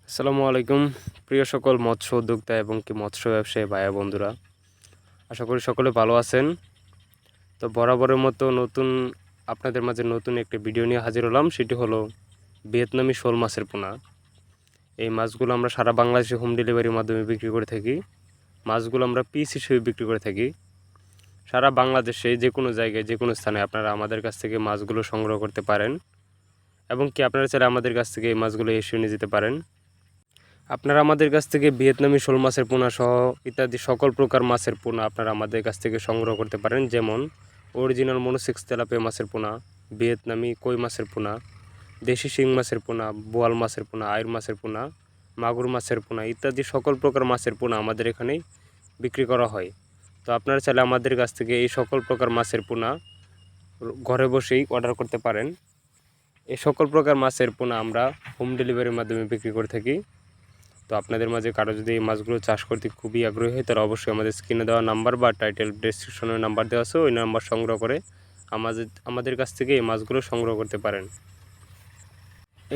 আসসালামু আলাইকুম প্রিয় সকল মৎস্য উদ্যোক্তা এবং কি মৎস্য ব্যবসায়ী ভাইয়া বন্ধুরা, আশা করি সকলে ভালো আছেন। তো বরাবরের মতো আপনাদের মাঝে নতুন একটি ভিডিও নিয়ে হাজির হলাম। সেটি হলো ভিয়েতনামি শোল মাছের পোনা। এই মাছগুলো আমরা সারা বাংলাদেশে হোম ডেলিভারির মাধ্যমে বিক্রি করে থাকি। মাছগুলো আমরা পিস হিসেবে বিক্রি করে থাকি। সারা বাংলাদেশে যে কোনো জায়গায় যে কোনো স্থানে আপনারা আমাদের কাছ থেকে মাছগুলো সংগ্রহ করতে পারেন এবং কি আপনারা চাইলে আমাদের কাছ থেকে এই মাছগুলো এসে নিয়ে যেতে পারেন। আপনারা আমাদের কাছ থেকে ভিয়েতনামি শোল মাছের পোনা সহ ইত্যাদি সকল প্রকার মাছের পোনা আপনারা আমাদের কাছ থেকে সংগ্রহ করতে পারেন, যেমন অরিজিনাল মনোসেক্স তেলাপিয়া মাছের পোনা, ভিয়েতনামি কই মাছের পোনা, দেশি শিং মাছের পোনা, বোয়াল মাছের পোনা, আইর মাছের পোনা, মাগুর মাছের পোনা ইত্যাদি সকল প্রকার মাছের পোনা আমাদের এখানে বিক্রি করা হয়। তো আপনারা চাইলে আমাদের কাছ থেকে এই সকল প্রকার মাছের পোনা ঘরে বসেই অর্ডার করতে পারেন। এই সকল প্রকার মাছের পোনা আমরা হোম ডেলিভারির মাধ্যমে বিক্রি করে থাকি। তো আপনাদের মাঝে কারো যদি এই মাছগুলো চাষ করতে খুবই আগ্রহী হয়, তাহলে অবশ্যই আমাদের স্ক্রিনে দেওয়া নাম্বার বা টাইটেল ডেসক্রিপশনের নাম্বার দেওয়া আছে, ওই নাম্বার সংগ্রহ করে আমাদের কাছ থেকে এই মাছগুলো সংগ্রহ করতে পারেন।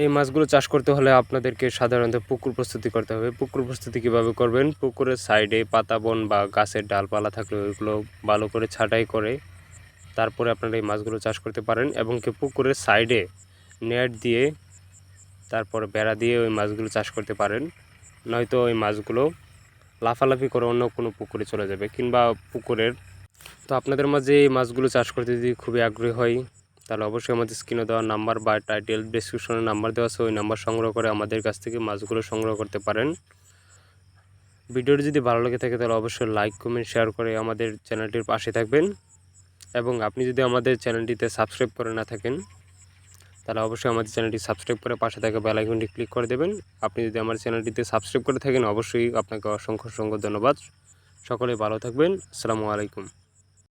এই মাছগুলো চাষ করতে হলে আপনাদেরকে সাধারণত পুকুর প্রস্তুতি করতে হবে। পুকুর প্রস্তুতি কীভাবে করবেন? পুকুরের সাইডে পাতা বন বা গাছের ডালপালা থাকলে ওইগুলো ভালো করে ছাঁটাই করে তারপরে আপনারা এই মাছগুলো চাষ করতে পারেন, এবং কি পুকুরের সাইডে নেট দিয়ে তারপর বেড়া দিয়ে ওই মাছগুলো চাষ করতে পারেন। নয়তো ওই মাছগুলো লাফালাফি করে অন্য কোনো পুকুরে চলে যাবে কিংবা পুকুরের। তো আপনাদের মাঝে এই মাছগুলো চাষ করতে যদি খুবই আগ্রহী হয়, তাহলে অবশ্যই আমাদের স্ক্রিনে দেওয়া নাম্বার বা টাইটেল ডেসক্রিপশনে নাম্বার দেওয়া আছে, ওই নাম্বার সংগ্রহ করে আমাদের কাছ থেকে মাছগুলো সংগ্রহ করতে পারেন। ভিডিওটি যদি ভালো লেগে থাকে তাহলে অবশ্যই লাইক কমেন্ট শেয়ার করে আমাদের চ্যানেলটির পাশে থাকবেন, এবং আপনি যদি আমাদের চ্যানেলটিতে সাবস্ক্রাইব করে না থাকেন তাহলে অবশ্যই আমাদের চ্যানেলটি সাবস্ক্রাইব করে পাশে থাকা বেল আইকনটি ক্লিক করে দেবেন। আপনি যদি আমার চ্যানেলটিতে সাবস্ক্রাইব করে থাকেন অবশ্যই আপনাকে অসংখ্য ধন্যবাদ। সকলে ভালো থাকবেন। আসসালামু আলাইকুম।